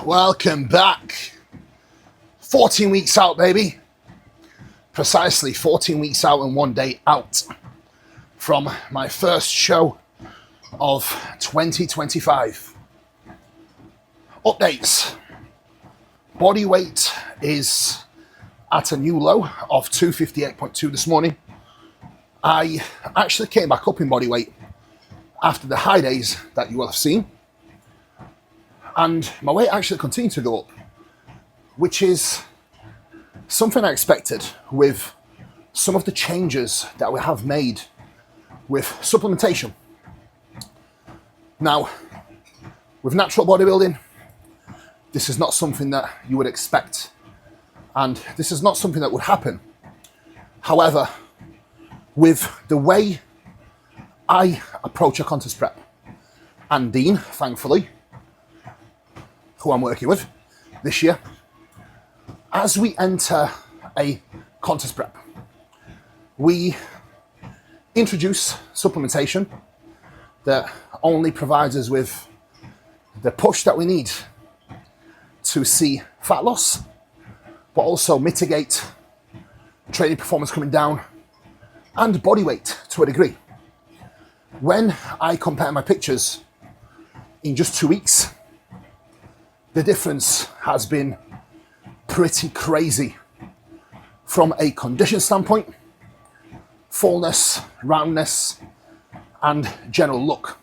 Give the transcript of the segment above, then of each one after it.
Welcome back. 14 weeks out, baby. Precisely 14 weeks out and 1 day out from my first show of 2025. Updates. Body weight is at a new low of 258.2 this morning. I actually came back up in body weight after the high days that you will have seen. And my weight actually continued to go up, which is something I expected with some of the changes that we have made with supplementation. Now, with natural bodybuilding, this is not something that you would expect, and this is not something that would happen. However, with the way I approach a contest prep, and Dean, thankfully, who I'm working with this year, as we enter a contest prep, we introduce supplementation that only provides us with the push that we need to see fat loss, but also mitigate training performance coming down and body weight to a degree. When I compare my pictures in just 2 weeks, the difference has been pretty crazy from a condition standpoint, fullness, roundness, and general look.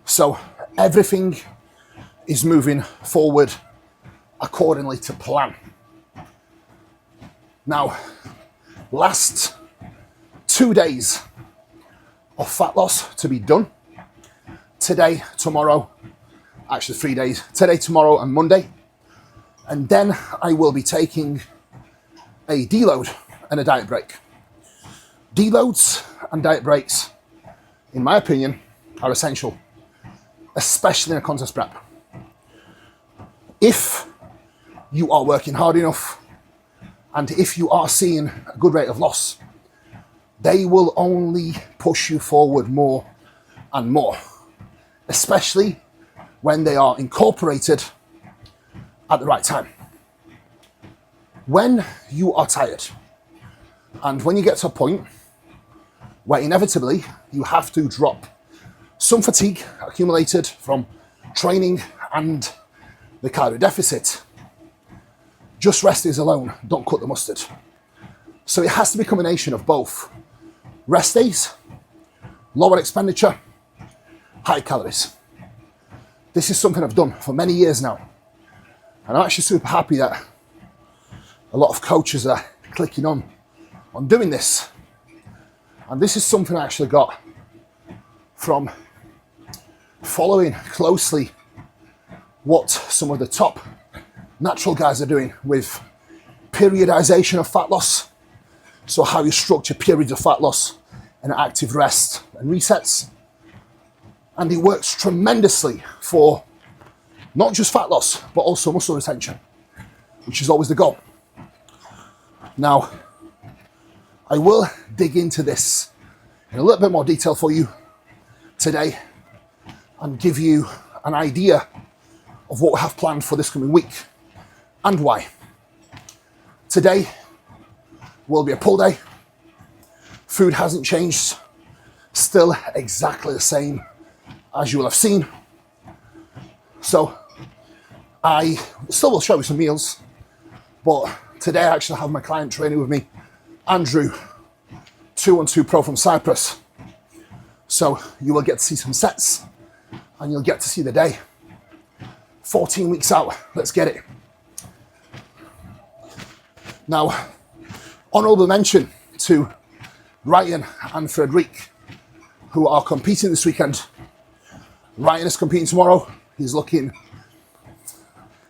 So everything is moving forward accordingly to plan. Now, last 2 days of fat loss to be done. Today, tomorrow, actually 3 days, today, tomorrow, and Monday. And then I will be taking a deload and a diet break. Deloads and diet breaks, in my opinion, are essential, especially in a contest prep. If you are working hard enough and if you are seeing a good rate of loss, they will only push you forward more and more, especially when they are incorporated at the right time. When you are tired and when you get to a point where inevitably you have to drop some fatigue accumulated from training and the cardio deficit, just rest days alone don't cut the mustard. So it has to be a combination of both rest days, lower expenditure, high calories. This is something I've done for many years now. And I'm actually super happy that a lot of coaches are clicking on doing this. And this is something I actually got from following closely what some of the top natural guys are doing with periodization of fat loss. So how you structure periods of fat loss and active rest and resets. And it works tremendously for not just fat loss, but also muscle retention, which is always the goal. Now, I will dig into this in a little bit more detail for you today and give you an idea of what we have planned for this coming week and why. Today will be a pull day. Food hasn't changed, still exactly the same as you will have seen. So I still will show you some meals, but today I actually have my client training with me, Andrew, 212 Pro from Cyprus. So you will get to see some sets and you'll get to see the day. 14 weeks out, let's get it. Now, honorable mention to Ryan and Frederic, who are competing this weekend. Ryan is competing tomorrow. He's looking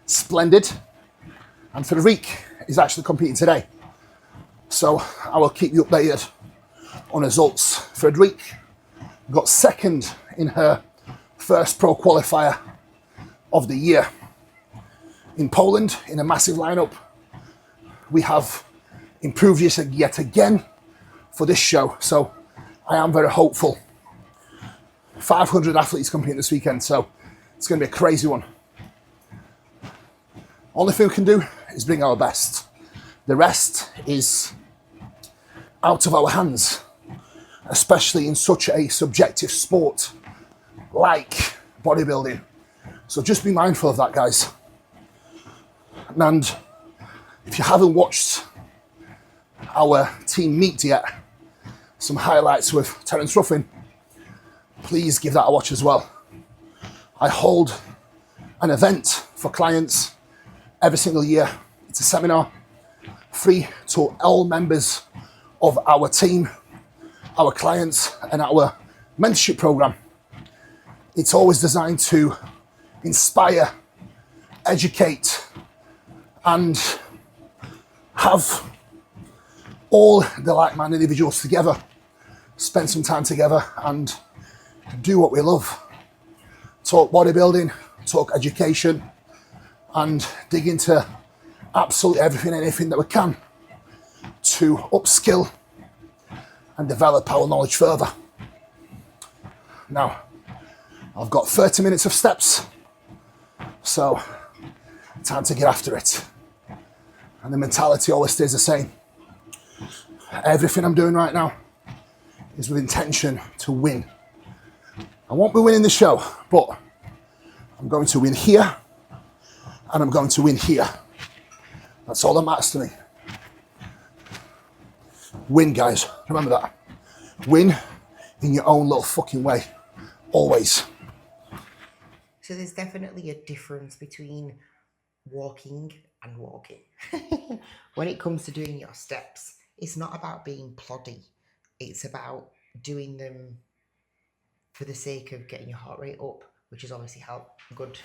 splendid. And Frederic is actually competing today. So I will keep you updated on results. Frederic got second in her first pro qualifier of the year in Poland in a massive lineup. We have improved yet again for this show. So I am very hopeful. 500 athletes competing this weekend, so it's going to be a crazy one. Only thing we can do is bring our best. The rest is out of our hands, especially in such a subjective sport like bodybuilding. So just be mindful of that, guys. And if you haven't watched our team meet yet, some highlights with Terence Ruffin, please give that a watch as well. I hold an event for clients every single year. It's a seminar, free to all members of our team, our clients, and our mentorship program. It's always designed to inspire, educate, and have all the like-minded individuals together, spend some time together and do what we love. Talk bodybuilding, talk education, and dig into absolutely everything and anything that we can to upskill and develop our knowledge further. Now, I've got 30 minutes of steps, so time to get after it. And the mentality always stays the same. Everything I'm doing right now is with intention to win. I won't be winning the show, but I'm going to win here and I'm going to win here. That's all that matters to me. Win, guys. Remember that. Win in your own little fucking way. Always. So there's definitely a difference between walking and walking. When it comes to doing your steps, it's not about being ploddy. It's about doing them for the sake of getting your heart rate up, which is obviously good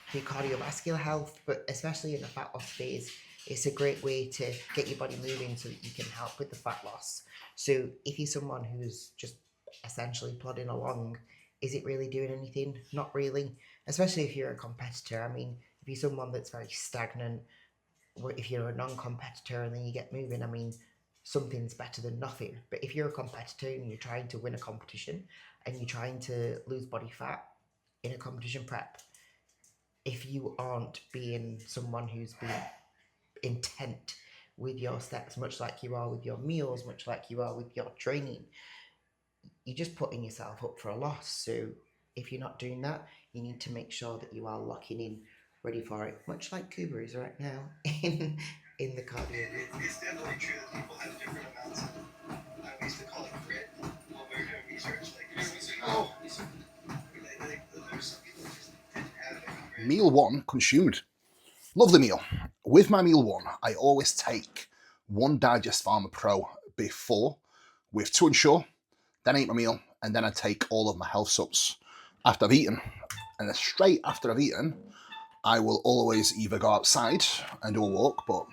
for your cardiovascular health, but especially in the fat loss phase, it's a great way to get your body moving so that you can help with the fat loss. So if you're someone who's just essentially plodding along, is it really doing anything? Not really, especially if you're a competitor. I mean, if you're someone that's very stagnant, if you're a non-competitor and then you get moving, I mean, something's better than nothing. But if you're a competitor and you're trying to win a competition and you're trying to lose body fat in a competition prep, if you aren't being someone who's been intent with your steps, much like you are with your meals, much like you are with your training, you're just putting yourself up for a loss. So if you're not doing that, you need to make sure that you are locking in, ready for it, much like Kuba is right now in the cardio. It's definitely true that people have different amounts of, I used to call it grit when we were doing research. There's some people who just didn't have it. Meal one consumed. Lovely meal. With my meal one, I always take one Digest Pharma Pro before with To Ensure, then I eat my meal, and then I take all of my health subs after I've eaten. And then straight after I've eaten, I will always either go outside and do a walk, but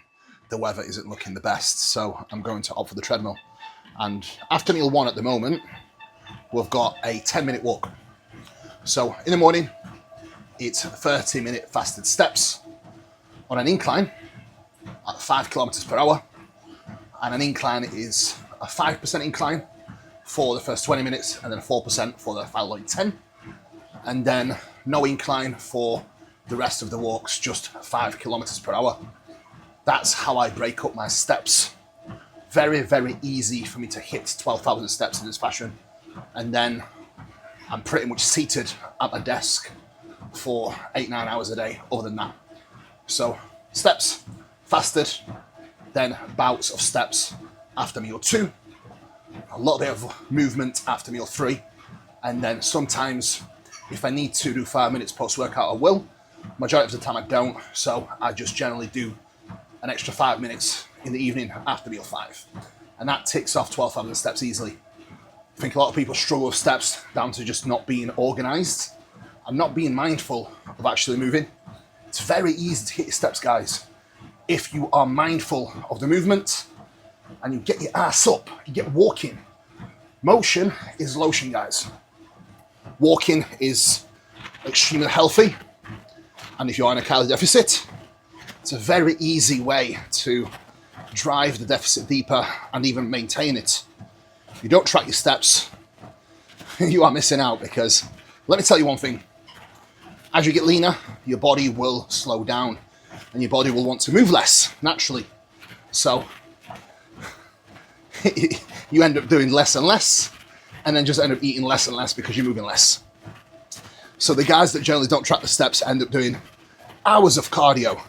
the weather isn't looking the best, so I'm going to opt for the treadmill. And after meal one at the moment, we've got a 10-minute walk. So in the morning, it's 30-minute fasted steps on an incline at 5 kilometers per hour. And an incline is a 5% incline for the first 20 minutes and then 4% for the following 10. And then no incline for the rest of the walks, just 5 kilometers per hour. That's how I break up my steps. Very, very easy for me to hit 12,000 steps in this fashion. And then I'm pretty much seated at my desk for 8-9 hours a day other than that. So steps, fasted, then bouts of steps after meal 2, a little bit of movement after meal 3, and then sometimes if I need to do 5 minutes post-workout, I will. Majority of the time I don't, so I just generally do an extra 5 minutes in the evening after meal 5. And that ticks off 12,000 steps easily. I think a lot of people struggle with steps down to just not being organised and not being mindful of actually moving. It's very easy to hit your steps, guys. If you are mindful of the movement and you get your ass up, you get walking. Motion is lotion, guys. Walking is extremely healthy. And if you're in a calorie deficit, it's a very easy way to drive the deficit deeper and even maintain it. If you don't track your steps, you are missing out, because let me tell you one thing. As you get leaner, your body will slow down. and your body will want to move less naturally. So you end up doing less and less, and then just end up eating less and less because you're moving less. So the guys that generally don't track the steps end up doing hours of cardio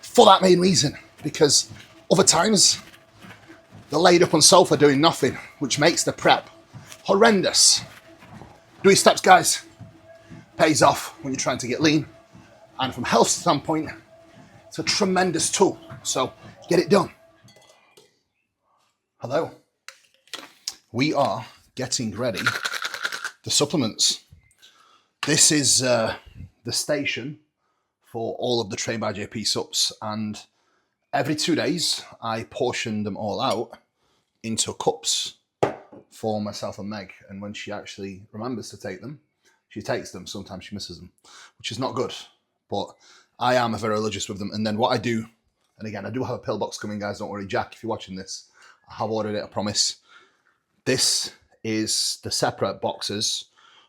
for that main reason, because other times they're laid up on sofa doing nothing, which makes the prep horrendous. Do your steps, guys. Pays off when you're trying to get lean, and from a health standpoint, it's a tremendous tool. So get it done. Hello. We are getting ready. The supplements. This is the station for all of the Train by JP subs, and every 2 days I portion them all out into cups for myself and Meg, and when she actually remembers to take them, she takes them. Sometimes she misses them, which is not good, but I am very religious with them. And then what I do, and again, I do have a pill box coming, guys, don't worry. Jack, if you're watching this, I have ordered it, I promise. This is the separate boxes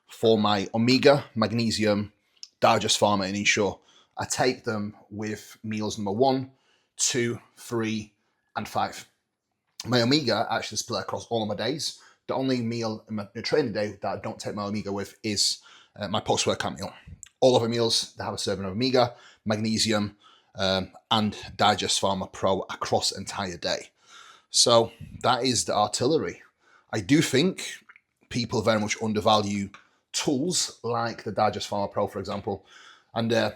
for my omega, magnesium, digest pharma, and ensure. I take them with meals number 1, 2, 3, and 5. My omega actually split across all of my days. The only meal in my training day that I don't take my omega with is my post-workout meal. All of the meals, they have a serving of omega, magnesium, and digest pharma pro across the entire day. So that is the artillery. I do think people very much undervalue tools like the digest pharma pro, for example. And I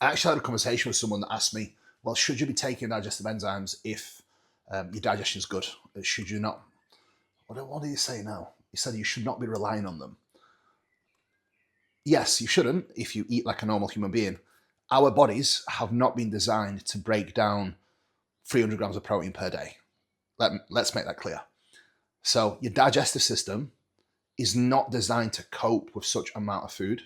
actually had a conversation with someone that asked me, well, should you be taking digestive enzymes if your digestion is good? Should you not? What do you say now? He said you should not be relying on them. Yes, you shouldn't if you eat like a normal human being. Our bodies have not been designed to break down 300 grams of protein per day. Let's make that clear. So your digestive system is not designed to cope with such amount of food.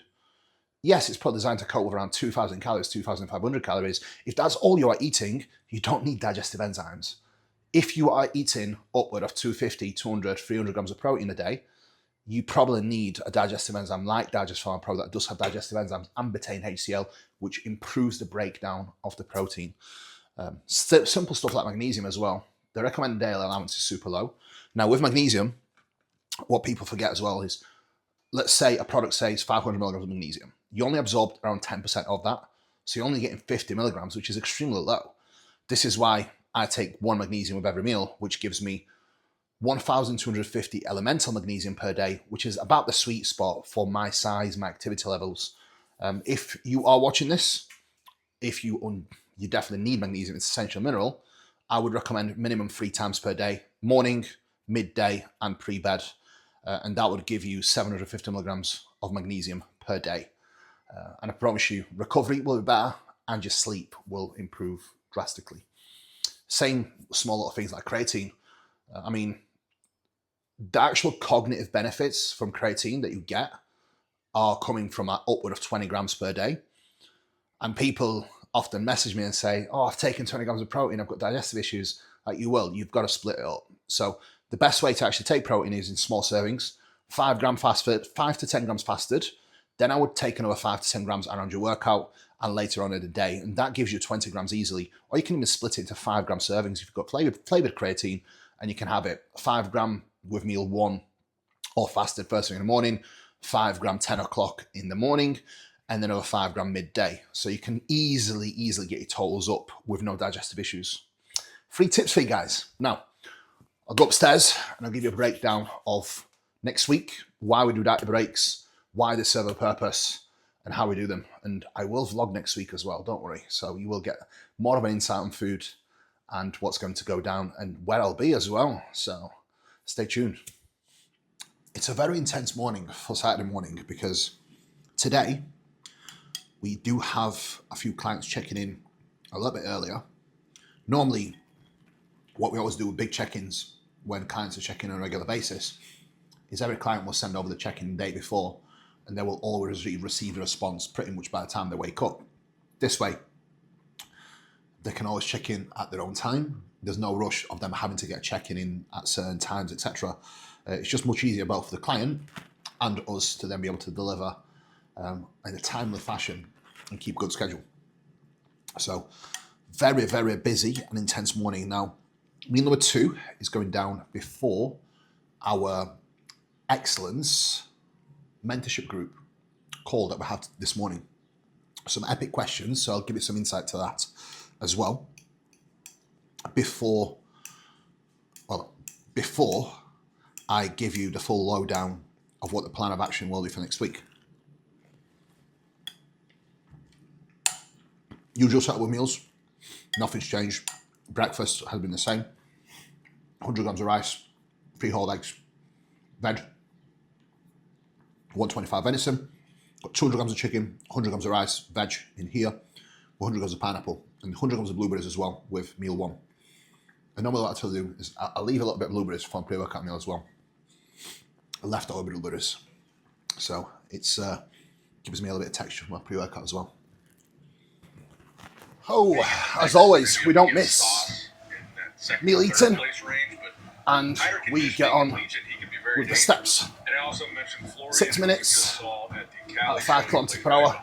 Yes, it's probably designed to cope with around 2,000 calories, 2,500 calories. If that's all you are eating, you don't need digestive enzymes. If you are eating upward of 250, 200, 300 grams of protein a day, you probably need a digestive enzyme like Digest Pharma Pro that does have digestive enzymes and betaine HCl, which improves the breakdown of the protein. Simple stuff like magnesium as well. The recommended daily allowance is super low. Now with magnesium, what people forget as well is, let's say a product says 500 milligrams of magnesium. You only absorbed around 10% of that. So you're only getting 50 milligrams, which is extremely low. This is why I take 1 magnesium with every meal, which gives me 1,250 elemental magnesium per day, which is about the sweet spot for my size, my activity levels. If you are watching this, if you definitely need magnesium, it's an essential mineral, I would recommend minimum 3 times per day, morning, midday, and pre-bed. And that would give you 750 milligrams of magnesium per day. And I promise you, recovery will be better and your sleep will improve drastically. Same small little things like creatine. I mean, the actual cognitive benefits from creatine that you get are coming from upward of 20 grams per day. And people often message me and say, oh, I've taken 20 grams of protein, I've got digestive issues. Like, you've got to split it up. So the best way to actually take protein is in small servings, 5 to 10 grams fasted. Then I would take another 5 to 10 grams around your workout and later on in the day. And that gives you 20 grams easily. Or you can even split it into 5 gram servings if you've got flavored creatine, and you can have it 5 gram with meal 1 or fasted first thing in the morning, 5 gram 10 o'clock in the morning, and then another 5 gram midday. So you can easily get your totals up with no digestive issues. 3 tips for you guys. Now, I'll go upstairs and I'll give you a breakdown of next week, why we do diet breaks, why they serve a purpose, and how we do them. And I will vlog next week as well, don't worry. So you will get more of an insight on food and what's going to go down and where I'll be as well. So stay tuned. It's a very intense morning for Saturday morning because today we do have a few clients checking in a little bit earlier. Normally, what we always do with big check-ins when clients are checking on a regular basis is every client will send over the check-in the day before, and they will always receive a response pretty much by the time they wake up. This way, they can always check in at their own time. There's no rush of them having to get checking in at certain times, etc. It's just much easier both for the client and us to then be able to deliver in a timely fashion and keep good schedule. So very, very busy and intense morning. Now, meal number 2 is going down before our excellence mentorship group call that we had this morning. Some epic questions, so I'll give you some insight to that as well. Before I give you the full lowdown of what the plan of action will be for next week. Usual setup with meals, nothing's changed. Breakfast has been the same. 100 grams of rice, 3 whole eggs, veg, 125 venison, got 200 grams of chicken, 100 grams of rice, veg in here, 100 grams of pineapple, and 100 grams of blueberries as well with meal 1. And normally what I tell you is I'll leave a little bit of blueberries for my pre-workout meal as well. Leftover blueberries. So it's gives me a little bit of texture for my pre-workout as well. Oh, as always, we don't miss meal eating, and we get on with the steps. 6 minutes at 5 kilometers per hour,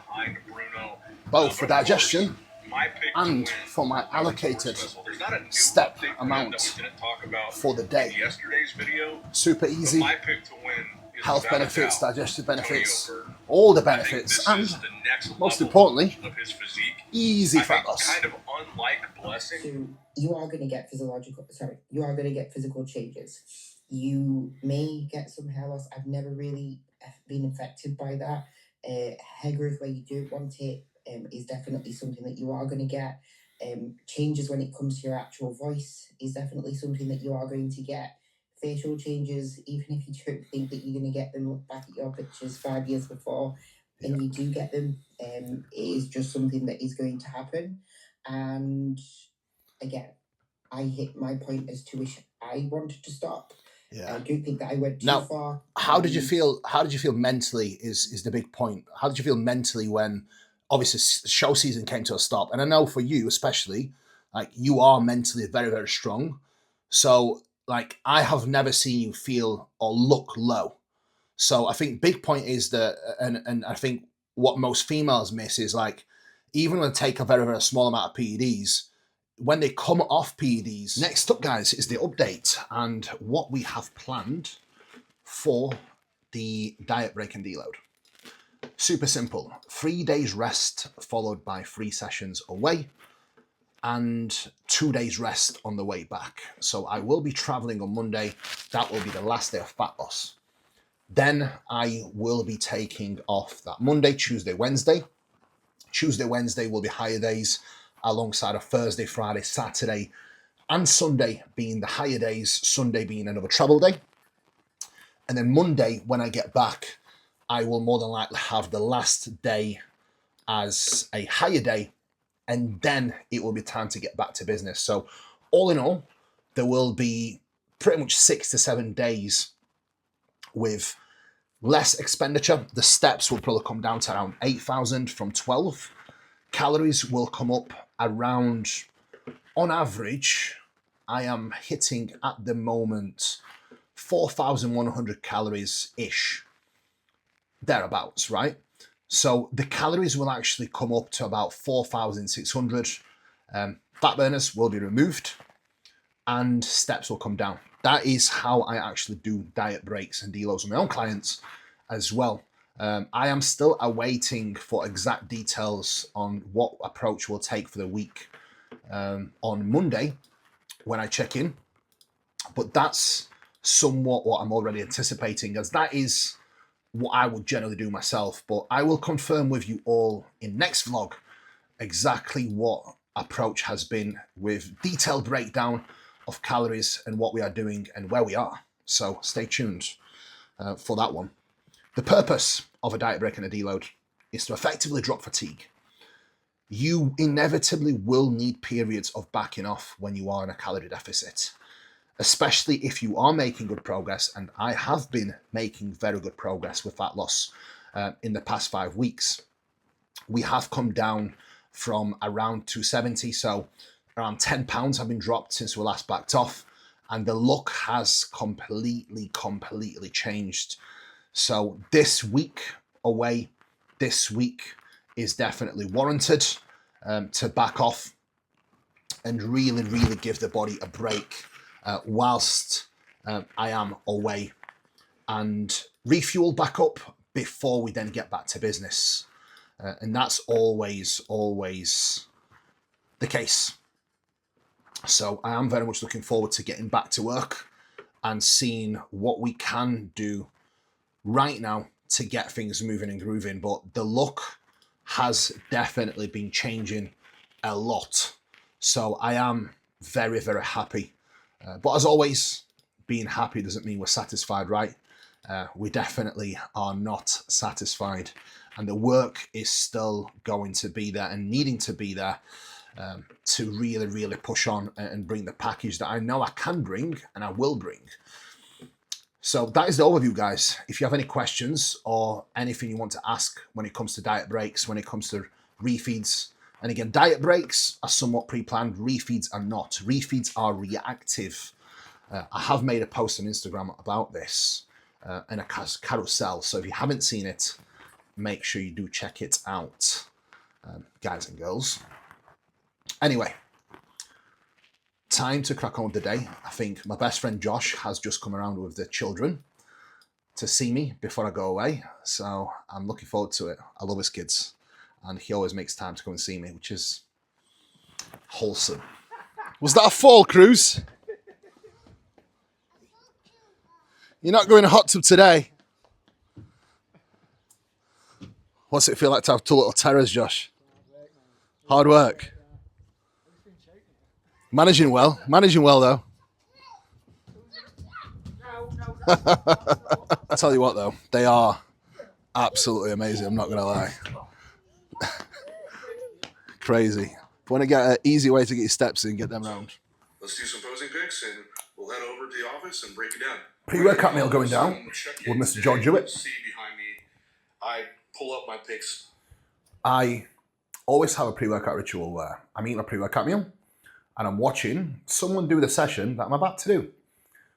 both for digestion and for my allocated step amount for the day. Super easy, health benefits, digestive benefits, all the benefits, and most importantly, easy fat loss. So you are going to get physical changes. You may get some hair loss. I've never really been affected by that. Hair growth where you don't want it is definitely something that you are going to get. Changes when it comes to your actual voice is definitely something that you are going to get. Facial changes, even if you don't think that you're going to get them, look back at your pictures 5 years before and you do get them, it is just something that is going to happen. And again, I hit my point as to which I wanted to stop. Yeah. I don't think that I went too far. How did you feel? How did you feel mentally? Is the big point. How did you feel mentally when, obviously, show season came to a stop? And I know for you especially, like you are mentally very, very strong. So like I have never seen you feel or look low. So I think big point is that, and I think what most females miss is like, even when they take a very, very small amount of PEDs, when they come off PEDs. Next up, guys, is the update and what we have planned for the diet break and deload. Super simple. 3 days rest followed by 3 sessions away and 2 days rest on the way back. So I will be traveling on Monday. That will be the last day of fat loss. Then I will be taking off that Monday, Tuesday, Wednesday. Tuesday, Wednesday will be higher days alongside of Thursday, Friday, Saturday, and Sunday being the higher days, Sunday being another travel day. And then Monday, when I get back, I will more than likely have the last day as a higher day, and then it will be time to get back to business. So all in all, there will be pretty much 6 to 7 days with less expenditure. The steps will probably come down to around 8,000 from 12. Calories will come up around, on average, I am hitting at the moment 4,100 calories-ish, thereabouts, right? So the calories will actually come up to about 4,600. Fat burners will be removed and steps will come down. That is how I actually do diet breaks and deloads with my own clients as well. I am still awaiting for exact details on what approach we'll take for the week on Monday when I check in. But that's somewhat what I'm already anticipating, as that is what I would generally do myself. But I will confirm with you all in next vlog exactly what approach has been with detailed breakdown of calories and what we are doing and where we are. So stay tuned for that one. The purpose of a diet break and a deload is to effectively drop fatigue. You inevitably will need periods of backing off when you are in a calorie deficit, especially if you are making good progress, and I have been making very good progress with fat loss in the past 5 weeks. We have come down from around 270, so around 10 pounds have been dropped since we last backed off, and the look has completely changed. So this week away, this week is definitely warranted to back off and really, really give the body a break whilst I am away, and refuel back up before we then get back to business. And that's always the case. So I am very much looking forward to getting back to work and seeing what we can do right now to get things moving and grooving. But the look has definitely been changing a lot. So I am very, very happy. But as always, being happy doesn't mean we're satisfied, right? We definitely are not satisfied. And the work is still going to be there and needing to be there to really, really push on and bring the package that I know I can bring and I will bring. So that is the overview, guys. If you have any questions or anything you want to ask when it comes to diet breaks, when it comes to refeeds, and again, diet breaks are somewhat pre-planned, refeeds are not. Refeeds are reactive. I have made a post on Instagram about this in a carousel. So if you haven't seen it, make sure you do check it out, guys and girls. Anyway, time to crack on with the day. I think my best friend Josh has just come around with the children to see me before I go away. So I'm looking forward to it. I love his kids. And he always makes time to come and see me, which is wholesome. Was that a fall, Cruz? You're not going to hot tub today. What's it feel like to have two little terrors, Josh? Hard work. Managing well though. I tell you what though, they are absolutely amazing, I'm not gonna lie. Crazy. If you want to get an easy way to get your steps in, get them round. Let's do some posing pics and we'll head over to the office and break it down. Pre-workout meal going down with Mr. John Jewett. See behind me, I pull up my pics. I always have a pre-workout ritual where I'm eating a pre-workout meal and I'm watching someone do the session that I'm about to do,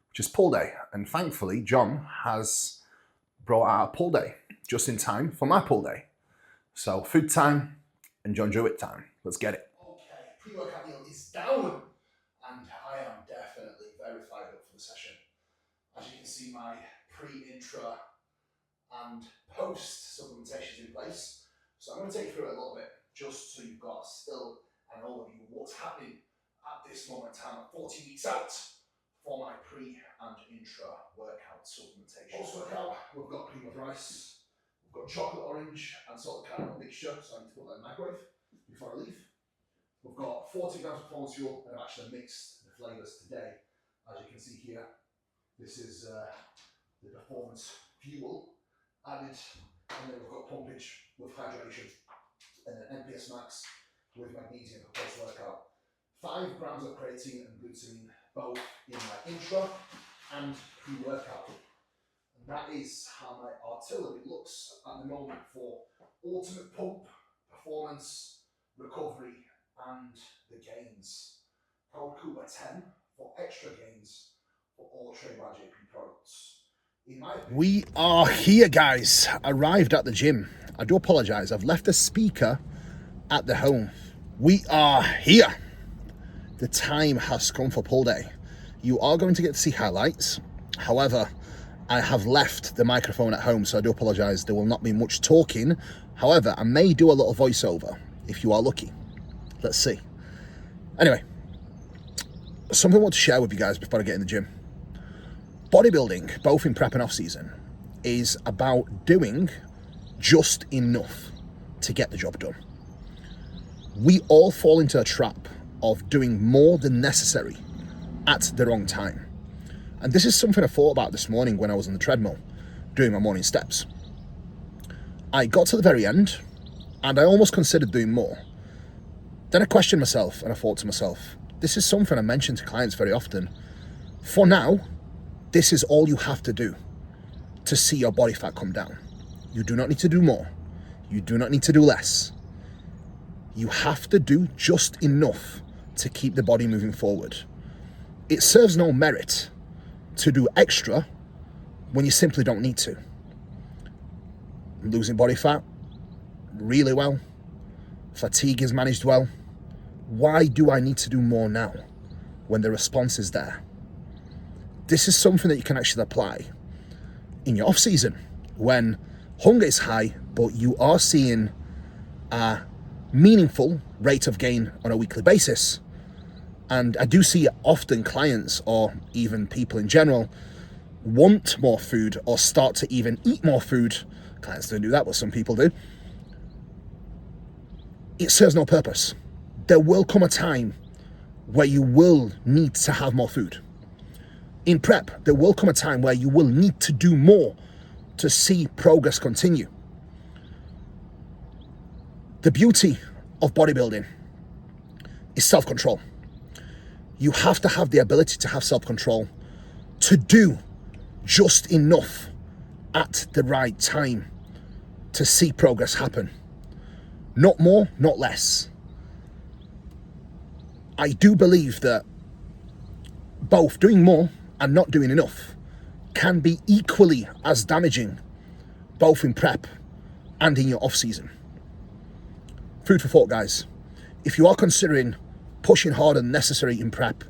which is pull day. And thankfully, John has brought out a pull day just in time for my pull day. So food time and John Jewett time. Let's get it. Okay, pre-workout meal is down and I am definitely very fired up for the session. As you can see, my pre-intra and post supplementation is in place. So I'm going to take you through it a little bit, just so you've got still an overview of what's happening at this moment in time, 40 weeks out, for my pre and intra workout supplementation. Post workout, we've got cream of rice, we've got chocolate orange and salted caramel mixture, so I need to put that in the microwave before I leave. We've got 40 grams of performance fuel, and I've actually mixed the flavours today. As you can see here, this is the performance fuel added, and then we've got pumpage with hydration, and then NPS Max with magnesium for post-workout. 5 grams of creatine and glutamine, both in my intra and pre-workout. And that is how my artillery looks at the moment for ultimate pump, performance, recovery, and the gains. Power Cooper 10 for extra gains for all Trade by JP products. We are here, guys. Arrived at the gym. I do apologise. I've left the speaker at the home. We are here. The time has come for pull day. You are going to get to see highlights. However, I have left the microphone at home, so I do apologise. There will not be much talking. However, I may do a little voiceover if you are lucky. Let's see. Anyway, something I want to share with you guys before I get in the gym. Bodybuilding, both in prep and off season, is about doing just enough to get the job done. We all fall into a trap of doing more than necessary at the wrong time. And this is something I thought about this morning when I was on the treadmill doing my morning steps. I got to the very end and I almost considered doing more. Then I questioned myself and I thought to myself, this is something I mention to clients very often. For now, this is all you have to do to see your body fat come down. You do not need to do more. You do not need to do less. You have to do just enough to keep the body moving forward. It serves no merit to do extra when you simply don't need to. Losing body fat really well. Fatigue is managed well. why do I need to do more now when the response is there? This is something that you can actually apply in your off season when hunger is high, but you are seeing a meaningful rate of gain on a weekly basis. And I do see often clients, or even people in general, want more food or start to even eat more food. Clients don't do that, but some people do. It serves no purpose. There will come a time where you will need to have more food. In prep, there will come a time where you will need to do more to see progress continue. The beauty of bodybuilding is self-control. You have to have the ability to have self-control to do just enough at the right time to see progress happen. Not more, not less. I do believe that both doing more and not doing enough can be equally as damaging, both in prep and in your off season. Food for thought, guys. If you are considering pushing harder than necessary in prep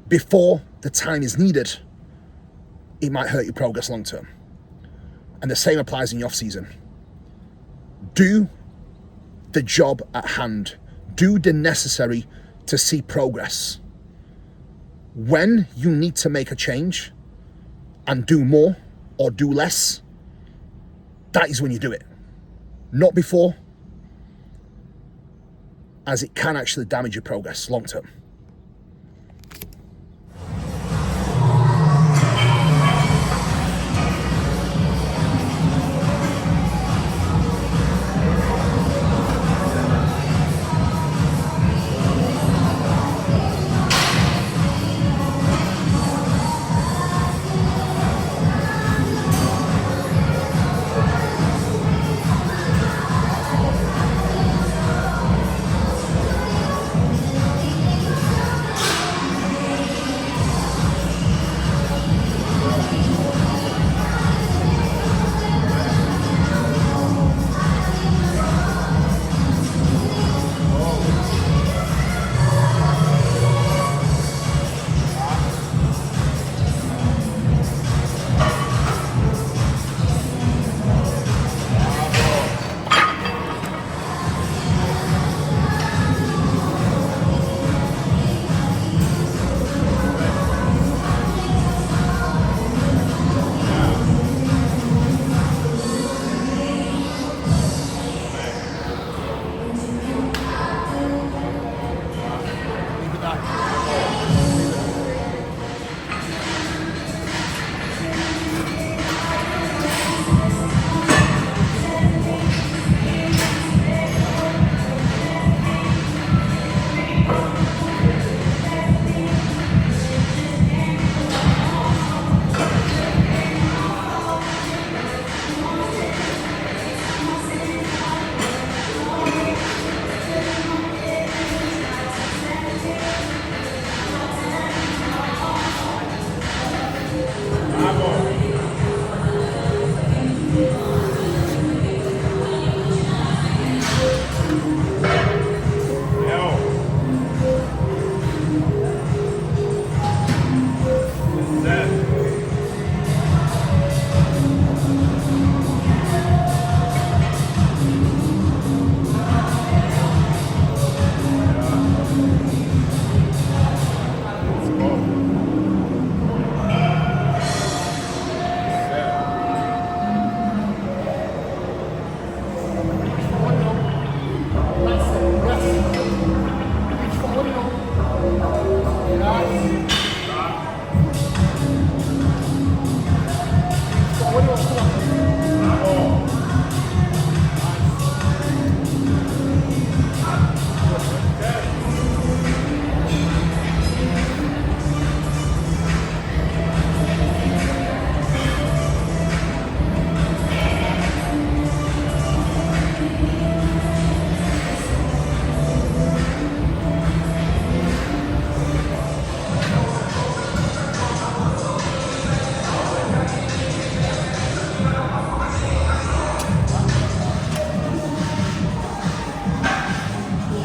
before the time is needed, it might hurt your progress long term. And the same applies in your off season. Do the job at hand. Do the necessary to see progress. When you need to make a change and do more or do less, that is when you do it. Not before, as it can actually damage your progress long term.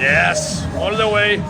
Yes, all the way.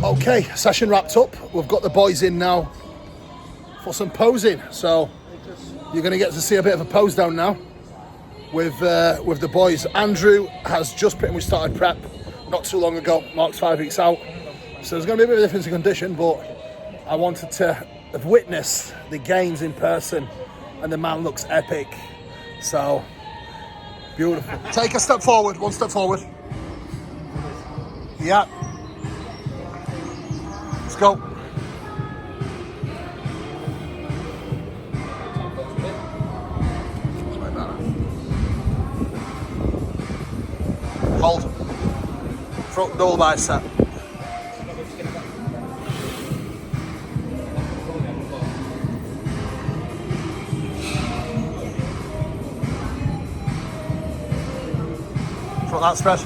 Okay, session wrapped up. We've got the boys in now for some posing. So you're going to get to see a bit of a pose down now with the boys. Andrew has just pretty much started prep not too long ago. Mark's 5 weeks out. So there's going to be a bit of a difference in condition, but I wanted to have witnessed the gains in person, and the man looks epic. So beautiful. Take a step forward, one step forward. Yeah. Let's go. Hold. Front double bicep. Front that spread.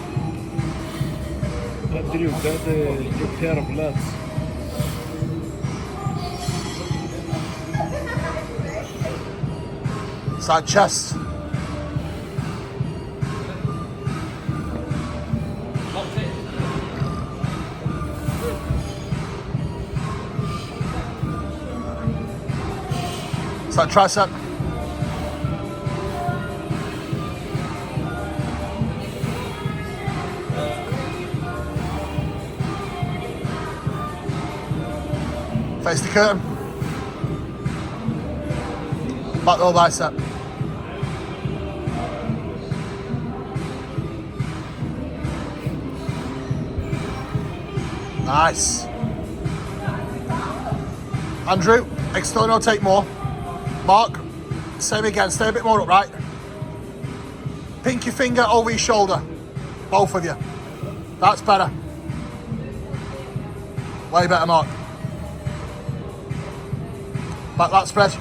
Drew, good pair of lads. Side chest. Side tricep. Face the curtain. Back double bicep. Nice. Andrew, external rotate more. Mark, same again, stay a bit more upright. Pinky finger over your shoulder. Both of you. That's better. Way better, Mark. Back that spread.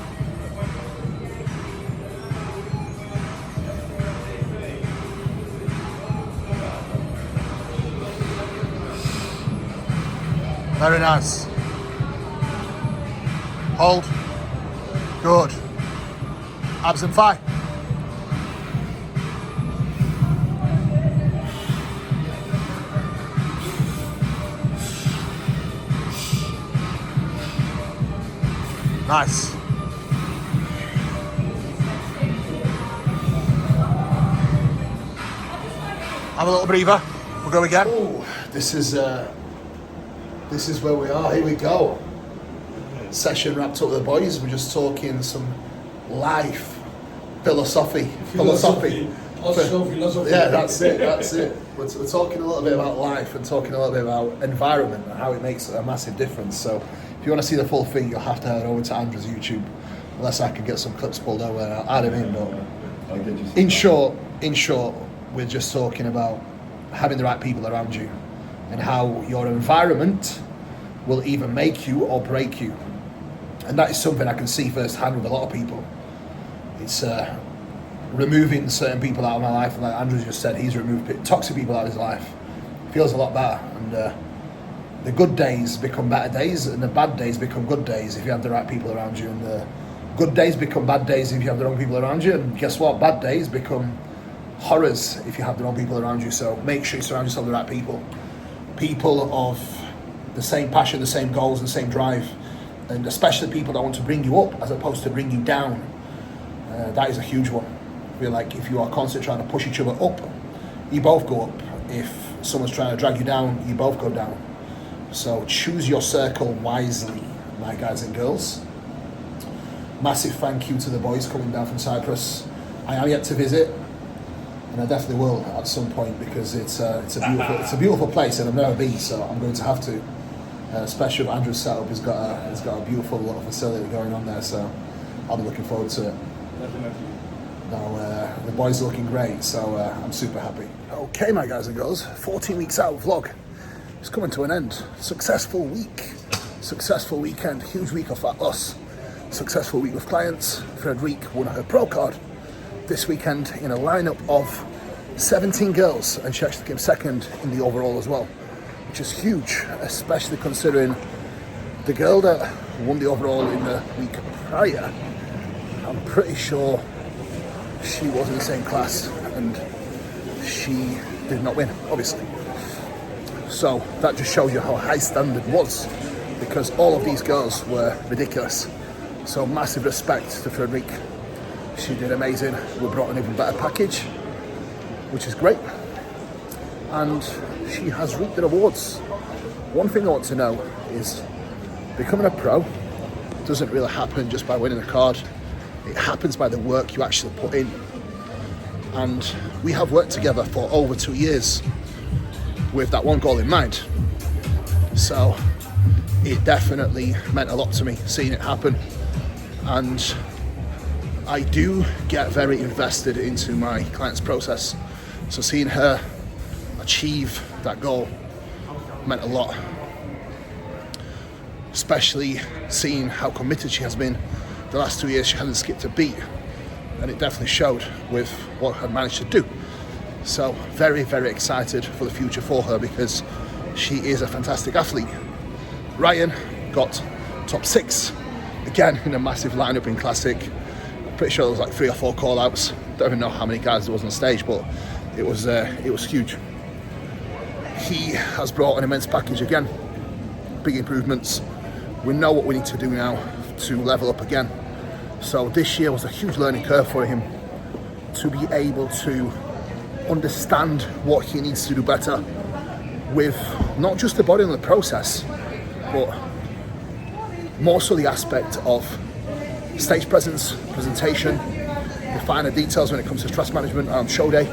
Very nice. Hold. Good. Abs and thigh. Nice. Have a little breather. We'll go again. Ooh, this is where we are. Here we go. Session wrapped up with the boys. We're just talking some life, philosophy. Yeah, that's it. We're talking a little bit about life and talking a little bit about environment and how it makes a massive difference. So if you want to see the full thing, you'll have to head over to Andrew's YouTube. Unless I can get some clips pulled over and I'll add him in. But in short, we're just talking about having the right people around you and how your environment will either make you or break you. And that is something I can see firsthand with a lot of people. It's removing certain people out of my life, and like Andrew just said, he's removed toxic people out of his life. Feels a lot better, and the good days become better days, and the bad days become good days if you have the right people around you, and the good days become bad days if you have the wrong people around you, and guess what? Bad days become horrors if you have the wrong people around you. So make sure you surround yourself with the right people. People of the same passion, the same goals, the same drive, and especially people that want to bring you up as opposed to bring you down. That is a huge one. I feel like if you are constantly trying to push each other up, you both go up. If someone's trying to drag you down, you both go down. So choose your circle wisely, my guys and girls. Massive thank you to the boys coming down from Cyprus. I am yet to visit, and I definitely will at some point because it's a beautiful place and I've never been, so I'm going to have to. Especially with Andrew's setup, he's got a beautiful little facility going on there, so I'll be looking forward to it. Now the boys are looking great, so I'm super happy. Okay, my guys and girls, 14 weeks out vlog. It's coming to an end. Successful week, successful weekend, huge week of us. Successful week with clients. Frederique won her pro card this weekend in a lineup of 17 girls, and she actually came second in the overall as well, which is huge, especially considering the girl that won the overall in the week prior, I'm pretty sure she was in the same class and she did not win, obviously. So that just shows you how high standard was, because all of these girls were ridiculous. So massive respect to Frederique. She did amazing. We brought an even better package, which is great. And she has reaped the rewards. One thing I want to know is becoming a pro doesn't really happen just by winning a card. It happens by the work you actually put in. And we have worked together for over 2 years with that one goal in mind. So it definitely meant a lot to me seeing it happen. And I do get very invested into my client's process. So seeing her achieve that goal meant a lot. Especially seeing how committed she has been the last 2 years. She hasn't skipped a beat, and it definitely showed with what her managed to do. So very, very excited for the future for her because she is a fantastic athlete. Ryan got top 6 again in a massive lineup in Classic. Pretty sure there was like 3 or 4 call outs. Don't even know how many guys there was on stage, but it was huge. He has brought an immense package again, big improvements. We know what we need to do now to level up again. So this year was a huge learning curve for him to be able to understand what he needs to do better with not just the body and the process, but more so the aspect of stage presence, presentation, the finer details when it comes to stress management on show day.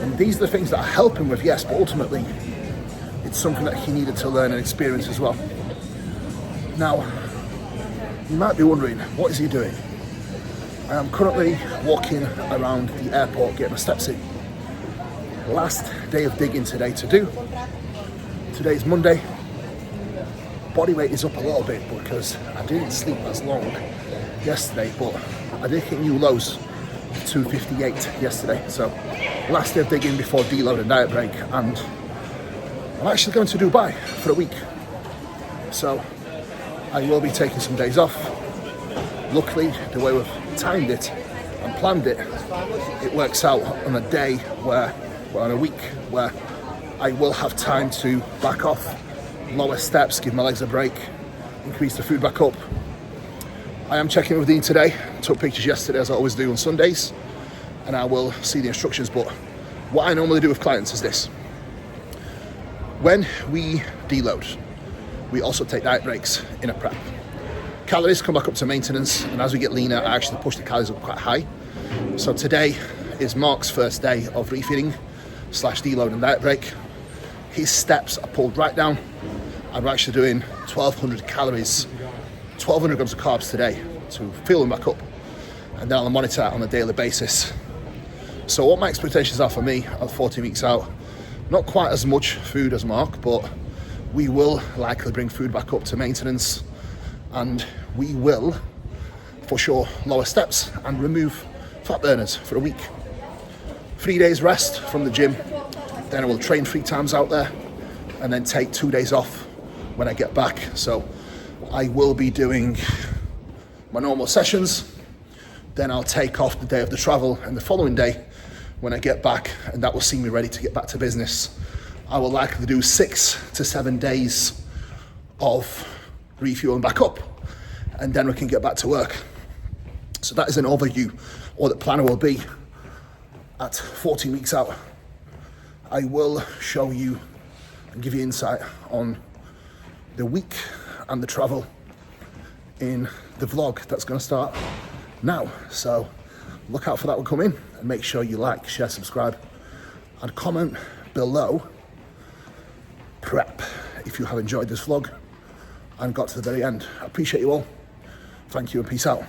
And these are the things that I help him with, yes, but ultimately it's something that he needed to learn and experience as well. Now, you might be wondering, what is he doing? I am currently walking around the airport getting my steps in. Last day of digging today to do. Today's Monday. Body weight is up a little bit because I didn't sleep as long yesterday, but I did hit new lows of 258 yesterday. So last day of digging before deload and diet break, and I'm actually going to Dubai for a week. So I will be taking some days off. Luckily, the way we've timed it and planned it, it works out on a day where, well, on a week where I will have time to back off, lower steps, give my legs a break, increase the food back up. I am checking with Dean today. Took pictures yesterday as I always do on Sundays, and I will see the instructions. But what I normally do with clients is this. When we deload, we also take diet breaks in a prep. Calories come back up to maintenance, and as we get leaner, I actually push the calories up quite high. So today is Mark's first day of refeeding / deload and diet break. His steps are pulled right down, and we're actually doing 1,200 calories, 1,200 grams of carbs today to fill them back up, and then I'll monitor that on a daily basis. So what my expectations are for me at 14 weeks out, not quite as much food as Mark, but we will likely bring food back up to maintenance, and we will, for sure, lower steps and remove fat burners for a week. 3 days rest from the gym, then I will train 3 times out there, and then take 2 days off when I get back. So I will be doing my normal sessions, then I'll take off the day of the travel, and the following day when I get back, and that will see me ready to get back to business, I will likely do 6 to 7 days of refueling back up, and then we can get back to work. So that is an overview, or the plan will be at 14 weeks out. I will show you and give you insight on the week and the travel in the vlog that's going to start now. So look out for that one coming, and make sure you like, share, subscribe, and comment below prep if you have enjoyed this vlog and got to the very end. I appreciate you all. Thank you and peace out.